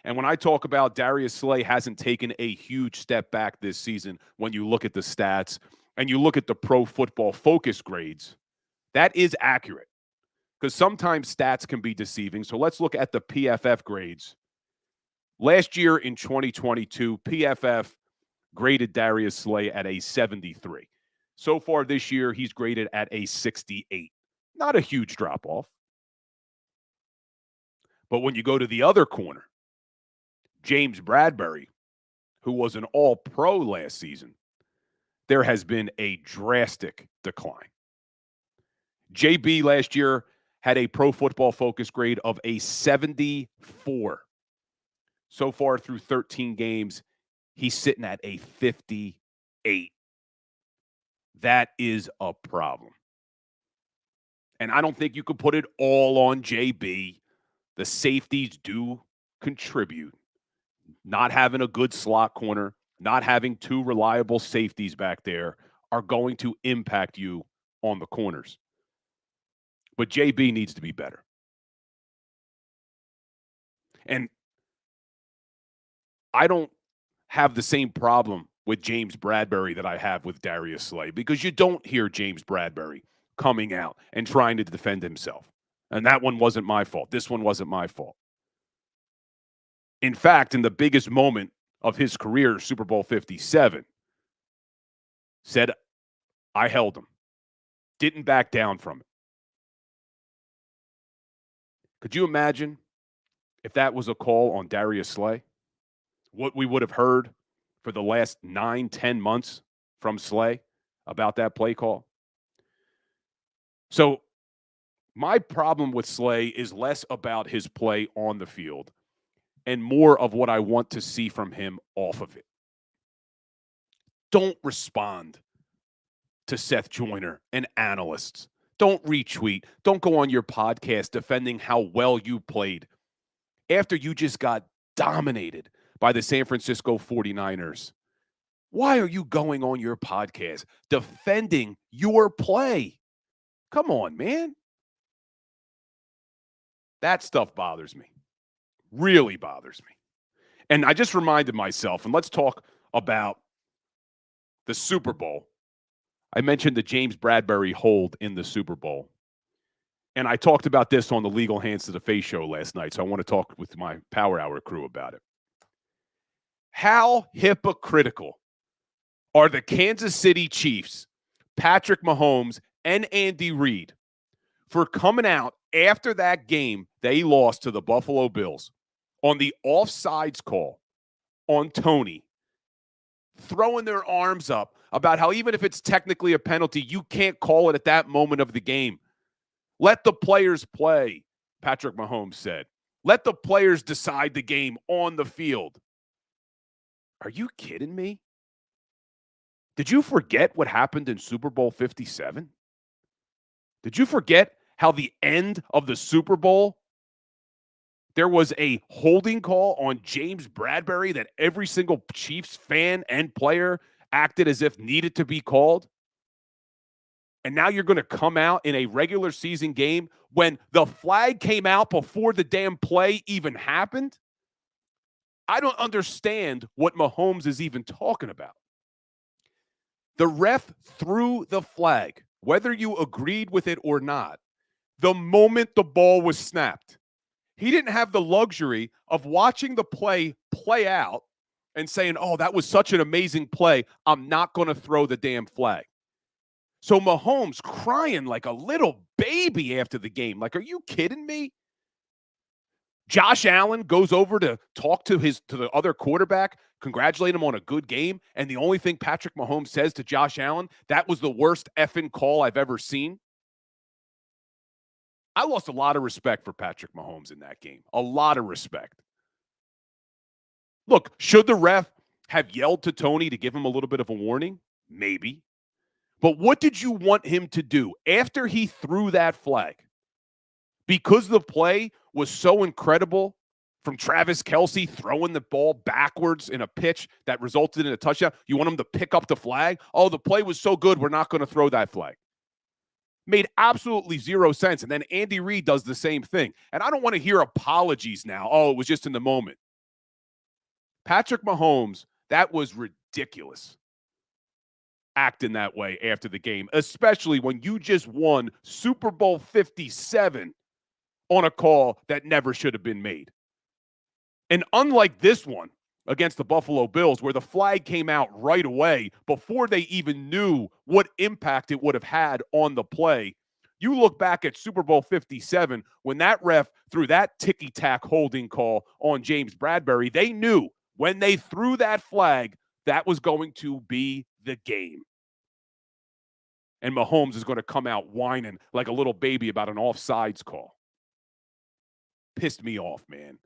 S2: And when I talk about Darius Slay hasn't taken a huge step back this season, when you look at the stats and you look at the Pro Football Focus grades, that is accurate. Because sometimes stats can be deceiving. So let's look at the PFF grades. Last year in 2022, PFF graded Darius Slay at a 73. So far this year, he's graded at a 68. Not a huge drop-off. But when you go to the other corner, James Bradbury, who was an all-pro last season, there has been a drastic decline. JB last year had a Pro Football Focus grade of a 74. So far through 13 games, he's sitting at a 58. That is a problem. And I don't think you could put it all on JB. The safeties do contribute. Not having a good slot corner, not having two reliable safeties back there are going to impact you on the corners. But JB needs to be better. And I don't have the same problem with James Bradbury that I have with Darius Slay, because you don't hear James Bradbury coming out and trying to defend himself. And that one wasn't my fault. This one wasn't my fault. In fact, in the biggest moment of his career, Super Bowl 57, said, I held him. Didn't back down from it. Could you imagine if that was a call on Darius Slay? What we would have heard for the last 9-10 months from Slay about that play call? So my problem with Slay is less about his play on the field and more of what I want to see from him off of it. Don't respond to Seth Joyner and analysts. Don't retweet. Don't go on your podcast defending how well you played after you just got dominated by the San Francisco 49ers. Why are you going on your podcast defending your play? Come on, man. That stuff bothers me. Really bothers me. And I just reminded myself, and let's talk about the Super Bowl. I mentioned the James Bradbury hold in the Super Bowl. And I talked about this on the Legal Hands to the Face show last night, so I want to talk with my Power Hour crew about it. How hypocritical are the Kansas City Chiefs, Patrick Mahomes, and Andy Reid for coming out after that game they lost to the Buffalo Bills on the offsides call on Tony, throwing their arms up about how even if it's technically a penalty, you can't call it at that moment of the game. Let the players play, Patrick Mahomes said. Let the players decide the game on the field. Are you kidding me? Did you forget what happened in Super Bowl 57? Did you forget how the end of the Super Bowl, there was a holding call on James Bradbury that every single Chiefs fan and player acted as if needed to be called? And now you're going to come out in a regular season game when the flag came out before the damn play even happened? I don't understand what Mahomes is even talking about. The ref threw the flag, whether you agreed with it or not, the moment the ball was snapped. He didn't have the luxury of watching the play out and saying, oh, that was such an amazing play, I'm not going to throw the damn flag. So Mahomes crying like a little baby after the game. Like, are you kidding me? Josh Allen goes over to talk to the other quarterback, congratulate him on a good game, and the only thing Patrick Mahomes says to Josh Allen, that was the worst effing call I've ever seen. I lost a lot of respect for Patrick Mahomes in that game. A lot of respect. Look, should the ref have yelled to Tony to give him a little bit of a warning? Maybe. But what did you want him to do after he threw that flag? Because the play was so incredible from Travis Kelce throwing the ball backwards in a pitch that resulted in a touchdown, you want him to pick up the flag? Oh, the play was so good, we're not going to throw that flag. Made absolutely zero sense. And then Andy Reid does the same thing. And I don't want to hear apologies now. Oh, it was just in the moment. Patrick Mahomes, that was ridiculous. Acting that way after the game, especially when you just won Super Bowl 57 on a call that never should have been made. And unlike this one against the Buffalo Bills, where the flag came out right away before they even knew what impact it would have had on the play, you look back at Super Bowl 57, when that ref threw that ticky-tack holding call on James Bradbury, they knew when they threw that flag, that was going to be the game. And Mahomes is going to come out whining like a little baby about an offsides call. Pissed me off, man.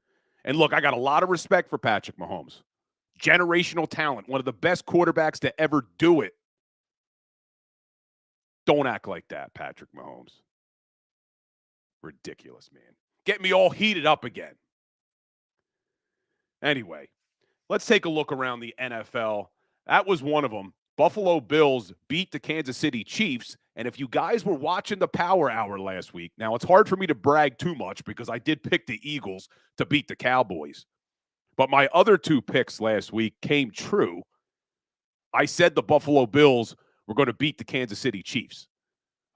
S2: And look, I got a lot of respect for Patrick Mahomes. Generational talent, one of the best quarterbacks to ever do it. Don't act like that, Patrick Mahomes. Ridiculous, man. Get me all heated up again. Anyway, let's take a look around the NFL. That was one of them. Buffalo Bills beat the Kansas City Chiefs. And if you guys were watching the Power Hour last week, now it's hard for me to brag too much because I did pick the Eagles to beat the Cowboys. But my other two picks last week came true. I said the Buffalo Bills were going to beat the Kansas City Chiefs.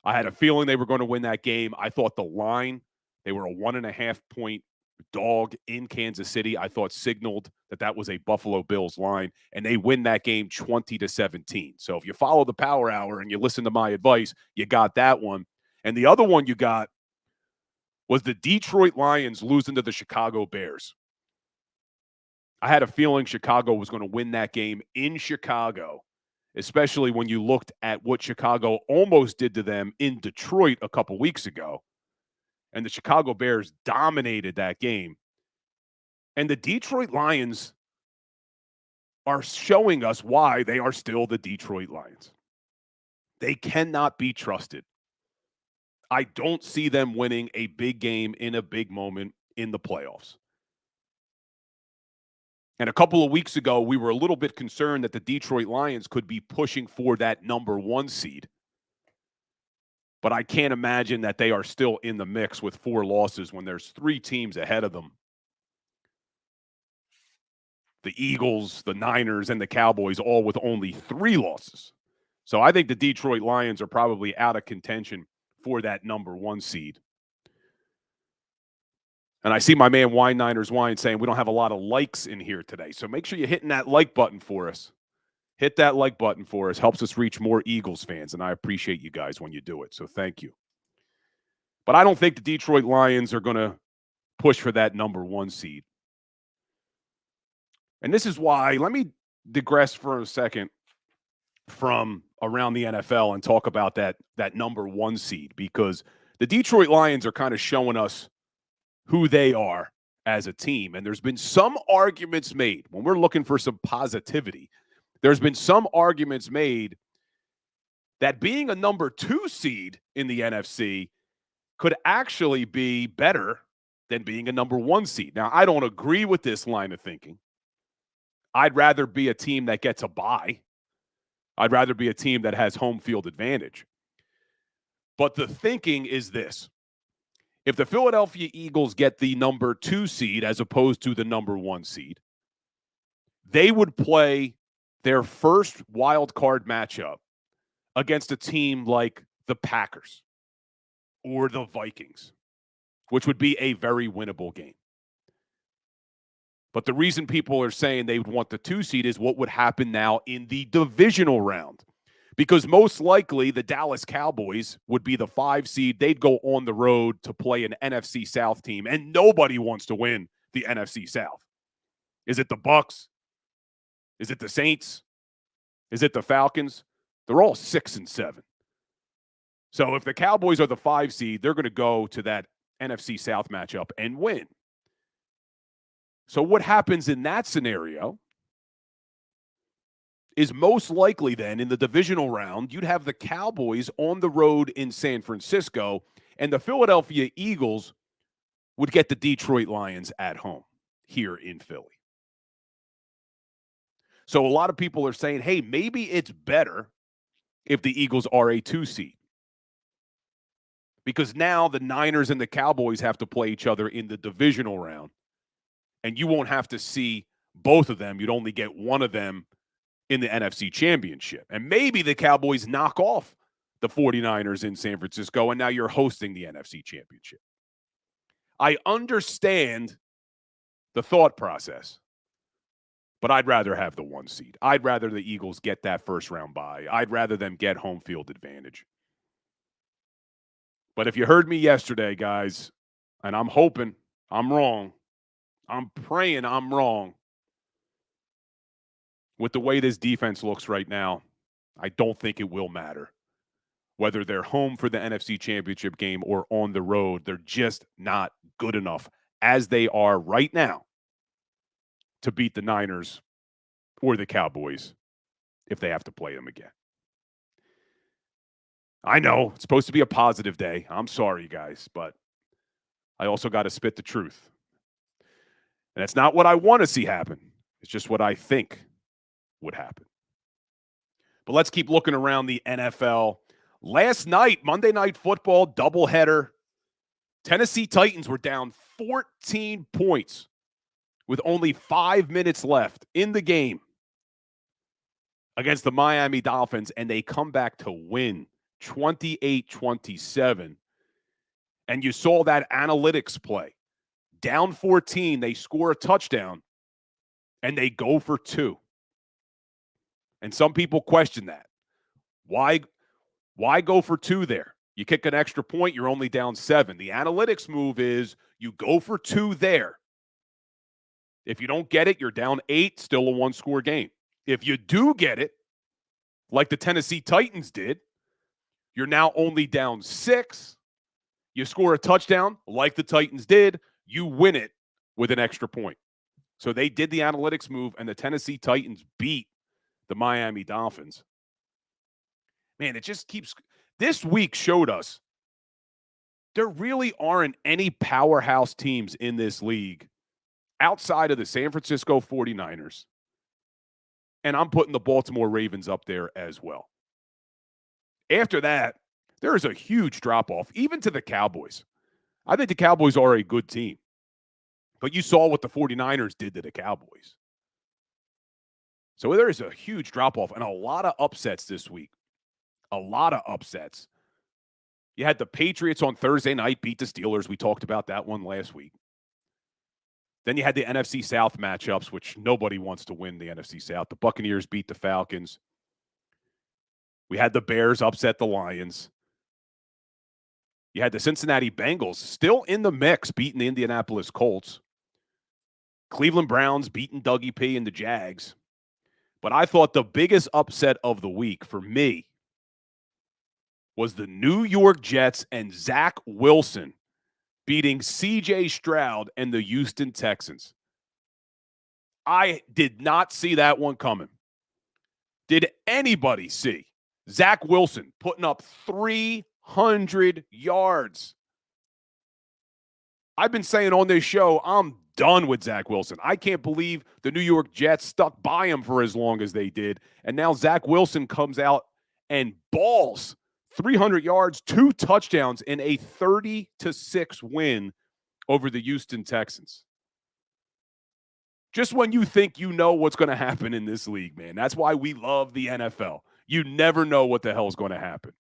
S2: I had a feeling they were going to win that game. I thought the line, they were a 1.5-point dog in Kansas City, I thought signaled that was a Buffalo Bills line, and they win that game 20-17. So if you follow the Power Hour and you listen to my advice, you got that one. And the other one you got was the Detroit Lions losing to the Chicago Bears. I had a feeling Chicago was going to win that game in Chicago, especially when you looked at what Chicago almost did to them in Detroit a couple weeks ago. And the Chicago Bears dominated that game. And the Detroit Lions are showing us why they are still the Detroit Lions. They cannot be trusted. I don't see them winning a big game in a big moment in the playoffs. And a couple of weeks ago, we were a little bit concerned that the Detroit Lions could be pushing for that number 1 seed. But I can't imagine that they are still in the mix with 4 losses when there's 3 teams ahead of them. The Eagles, the Niners, and the Cowboys all with only 3 losses. So I think the Detroit Lions are probably out of contention for that number 1 seed. And I see my man Wine Niners Wine saying we don't have a lot of likes in here today. So make sure you're hitting that like button for us. Hit that like button for us. Helps us reach more Eagles fans, and I appreciate you guys when you do it. So thank you. But I don't think the Detroit Lions are going to push for that number 1 seed. And this is why, let me digress for a second from around the NFL and talk about that number 1 seed, because the Detroit Lions are kind of showing us who they are as a team. And there's been some arguments made when we're looking for some positivity. There's been some arguments made that being a number 2 seed in the NFC could actually be better than being a number 1 seed. Now, I don't agree with this line of thinking. I'd rather be a team that gets a bye. I'd rather be a team that has home field advantage. But the thinking is this. If the Philadelphia Eagles get the number 2 seed as opposed to the number 1 seed, they would play their first wild card matchup against a team like the Packers or the Vikings, which would be a very winnable game. But the reason people are saying they would want the 2 seed is what would happen now in the divisional round. Because most likely the Dallas Cowboys would be the 5 seed. They'd go on the road to play an NFC South team, and nobody wants to win the NFC South. Is it the Bucs? Is it the Saints? Is it the Falcons? They're all 6-7. So if the Cowboys are the 5 seed, they're going to go to that NFC South matchup and win. So what happens in that scenario is most likely then in the divisional round, you'd have the Cowboys on the road in San Francisco, and the Philadelphia Eagles would get the Detroit Lions at home here in Philly. So a lot of people are saying, hey, maybe it's better if the Eagles are a 2 seed. Because now the Niners and the Cowboys have to play each other in the divisional round. And you won't have to see both of them. You'd only get one of them in the NFC Championship. And maybe the Cowboys knock off the 49ers in San Francisco, and now you're hosting the NFC Championship. I understand the thought process, but I'd rather have the 1 seed. I'd rather the Eagles get that first round bye. I'd rather them get home field advantage. But if you heard me yesterday, guys, and I'm hoping I'm wrong, I'm praying I'm wrong. With the way this defense looks right now, I don't think it will matter. Whether they're home for the NFC Championship game or on the road, they're just not good enough as they are right now to beat the Niners or the Cowboys if they have to play them again. I know it's supposed to be a positive day. I'm sorry, guys, but I also got to spit the truth. And that's not what I want to see happen. It's just what I think would happen. But let's keep looking around the NFL. Last night, Monday Night Football doubleheader. Tennessee Titans were down 14 points with only 5 minutes left in the game against the Miami Dolphins, and they come back to win 28-27. And you saw that analytics play. Down 14, they score a touchdown, and they go for 2. And some people question that. Why go for 2 there? You kick an extra point, you're only down 7. The analytics move is you go for 2 there. If you don't get it, you're down 8, still a 1-score game. If you do get it, like the Tennessee Titans did, you're now only down 6. You score a touchdown, like the Titans did, you win it with an extra point. So they did the analytics move, and the Tennessee Titans beat the Miami Dolphins. Man, it just keeps – this week showed us there really aren't any powerhouse teams in this league outside of the San Francisco 49ers. And I'm putting the Baltimore Ravens up there as well. After that, there is a huge drop-off, even to the Cowboys. I think the Cowboys are a good team. But you saw what the 49ers did to the Cowboys. So there is a huge drop-off and a lot of upsets this week. A lot of upsets. You had the Patriots on Thursday night beat the Steelers. We talked about that one last week. Then you had the NFC South matchups, which nobody wants to win the NFC South. The Buccaneers beat the Falcons. We had the Bears upset the Lions. You had the Cincinnati Bengals still in the mix, beating the Indianapolis Colts. Cleveland Browns beating Dougie P and the Jags. But I thought the biggest upset of the week for me was the New York Jets and Zach Wilson beating C.J. Stroud and the Houston Texans. I did not see that one coming. Did anybody see Zach Wilson putting up 300 yards? I've been saying on this show, I'm done with Zach Wilson. I can't believe the New York Jets stuck by him for as long as they did. And now Zach Wilson comes out and balls 300 yards, 2 touchdowns in a 30-6 win over the Houston Texans. Just when you think you know what's going to happen in this league, man. That's why we love the NFL. You never know what the hell is going to happen.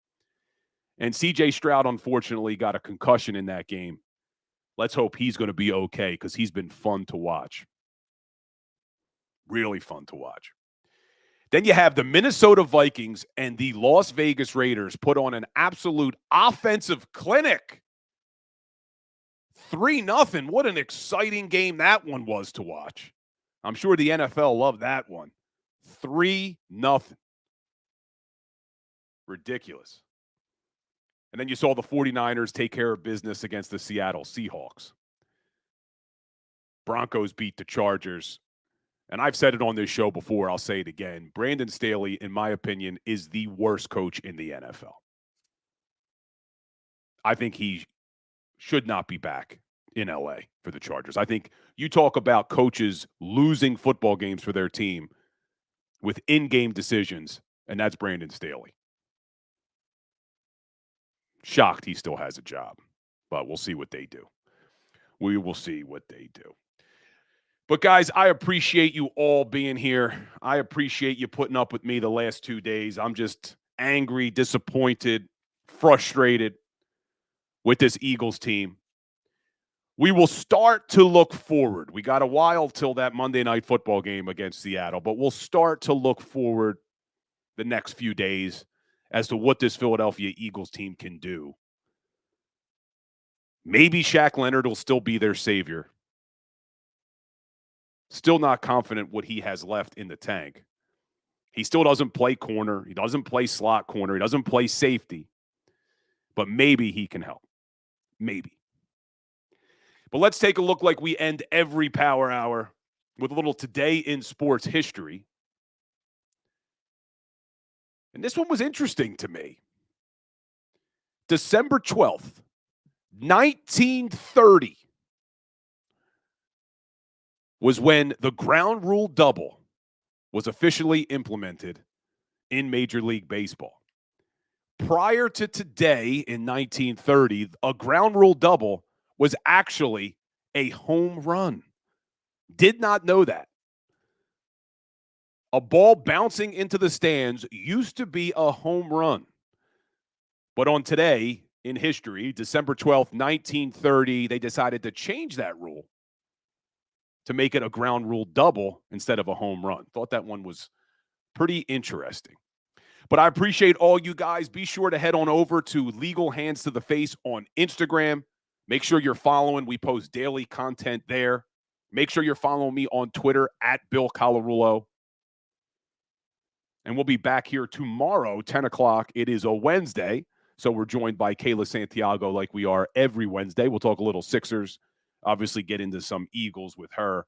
S2: And C.J. Stroud, unfortunately, got a concussion in that game. Let's hope he's going to be okay because he's been fun to watch. Really fun to watch. Then you have the Minnesota Vikings and the Las Vegas Raiders put on an absolute offensive clinic. 3-0. What an exciting game that one was to watch. I'm sure the NFL loved that one. 3-0. Ridiculous. And then you saw the 49ers take care of business against the Seattle Seahawks. Broncos beat the Chargers. And I've said it on this show before, I'll say it again. Brandon Staley, in my opinion, is the worst coach in the NFL. I think he should not be back in LA for the Chargers. I think you talk about coaches losing football games for their team with in-game decisions, and that's Brandon Staley. Shocked he still has a job, but we'll see what they do. We will see what they do. But, guys, I appreciate you all being here. I appreciate you putting up with me the last 2 days. I'm just angry, disappointed, frustrated with this Eagles team. We will start to look forward. We got a while till that Monday Night Football game against Seattle, but we'll start to look forward the next few days as to what this Philadelphia Eagles team can do. Maybe Shaq Leonard will still be their savior. Still not confident what he has left in the tank. He still doesn't play corner. He doesn't play slot corner. He doesn't play safety. But maybe he can help. Maybe. But let's take a look like we end every Power Hour with a little Today in Sports history. And this one was interesting to me. December 12th, 1930 was when the ground rule double was officially implemented in Major League Baseball. Prior to today in 1930, a ground rule double was actually a home run. Did not know that. A ball bouncing into the stands used to be a home run. But on today in history, December 12th, 1930, they decided to change that rule to make it a ground rule double instead of a home run. Thought that one was pretty interesting. But I appreciate all you guys. Be sure to head on over to Legal Hands to the Face on Instagram. Make sure you're following. We post daily content there. Make sure you're following me on Twitter at Bill Colarulo. And we'll be back here tomorrow, 10 o'clock. It is a Wednesday, so we're joined by Kayla Santiago like we are every Wednesday. We'll talk a little Sixers, obviously get into some Eagles with her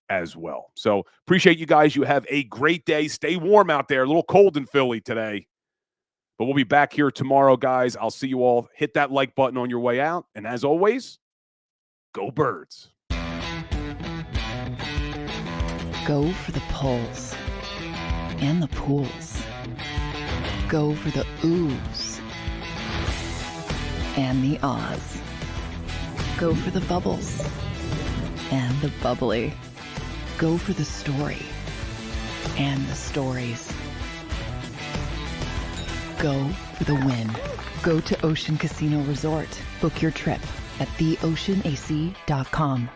S2: as well. So appreciate you guys. You have a great day. Stay warm out there. A little cold in Philly today. But we'll be back here tomorrow, guys. I'll see you all. Hit that like button on your way out. And as always, go Birds.
S1: Go for the pulls and the pools. Go for the oohs and the ahs. Go for the bubbles and the bubbly. Go for the story and the stories. Go for the win. Go to Ocean Casino Resort. Book your trip at theoceanac.com.